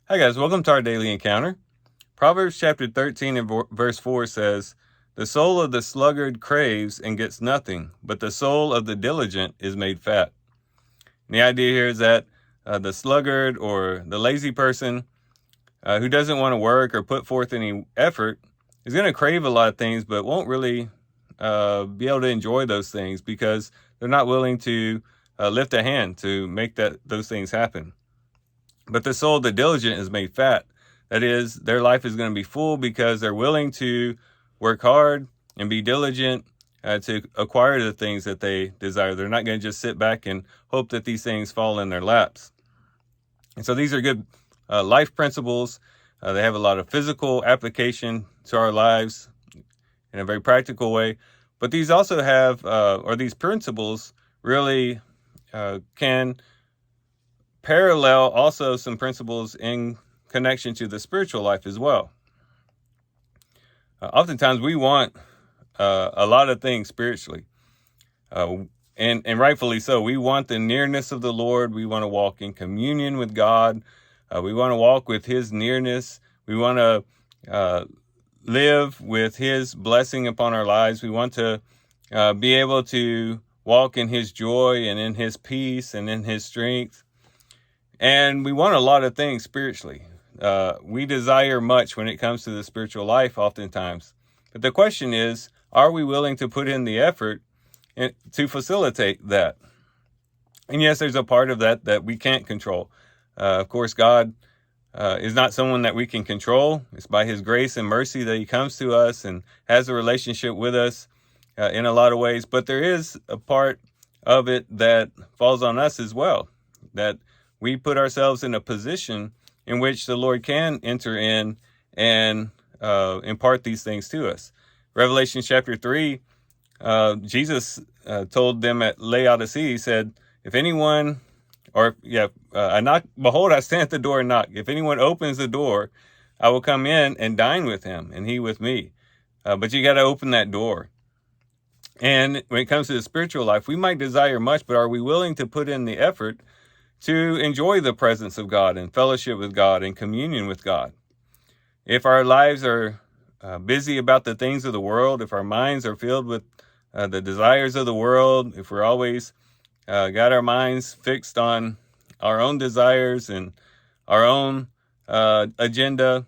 Hi guys, welcome to our daily encounter. Proverbs chapter 13 and verse 4 says, "The soul of the sluggard craves and gets nothing, but the soul of the diligent is made fat." And the idea here is that the sluggard or the lazy person who doesn't want to work or put forth any effort is going to crave a lot of things, but won't really be able to enjoy those things because they're not willing to lift a hand to make those things happen. But the soul of the diligent is made fat. That is, their life is going to be full because they're willing to work hard and be diligent to acquire the things that they desire. They're not going to just sit back and hope that these things fall in their laps. And so these are good life principles. They have a lot of physical application to our lives in a very practical way. But these also have, or these principles really can parallel also some principles in connection to the spiritual life as well. Oftentimes we want a lot of things spiritually, and rightfully so. We want the nearness of the Lord. We want to walk in communion with God. We want to walk with His nearness. We want to live with His blessing upon our lives. We want to be able to walk in His joy and in His peace and in His strength. And we want a lot of things spiritually. We desire much when it comes to the spiritual life oftentimes. But the question is, are we willing to put in the effort to facilitate that? And yes, there's a part of that we can't control. Of course, God is not someone that we can control. It's by His grace and mercy that He comes to us and has a relationship with us in a lot of ways. But there is a part of it that falls on us as well, that we put ourselves in a position in which the Lord can enter in and impart these things to us. Revelation chapter 3, Jesus told them at Laodicea, He said, if anyone, I knock, behold, I stand at the door and knock. If anyone opens the door, I will come in and dine with him and he with me. But you got to open that door. And when it comes to the spiritual life, we might desire much, but are we willing to put in the effort to enjoy the presence of God and fellowship with God and communion with God? If our lives are busy about the things of the world, if our minds are filled with the desires of the world, if we're always got our minds fixed on our own desires and our own agenda,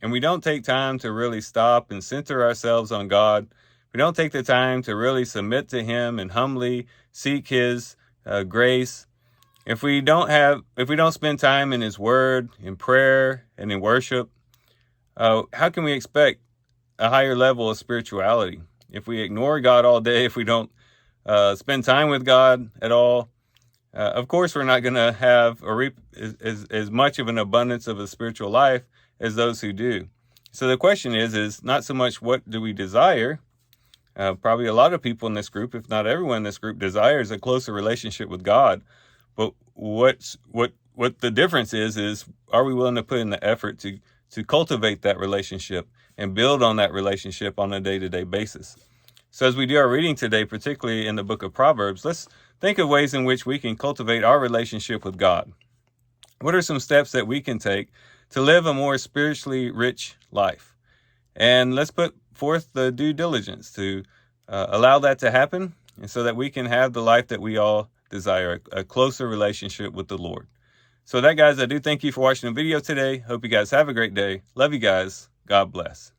and we don't take time to really stop and center ourselves on God, we don't take the time to really submit to Him and humbly seek His grace, if we don't spend time in His Word, in prayer, and in worship, how can we expect a higher level of spirituality? If we ignore God all day, if we don't spend time with God at all, of course we're not going to have or reap as much of an abundance of a spiritual life as those who do. So the question is not so much what do we desire. Probably a lot of people in this group, if not everyone in this group, desires a closer relationship with God. But what the difference is are we willing to put in the effort to cultivate that relationship and build on that relationship on a day-to-day basis? So as we do our reading today, particularly in the book of Proverbs, let's think of ways in which we can cultivate our relationship with God. What are some steps that we can take to live a more spiritually rich life? And let's put forth the due diligence to allow that to happen, and so that we can have the life that we all desire, a closer relationship with the Lord. So that, guys, I do thank you for watching the video today. Hope you guys have a great day. Love you guys. God bless.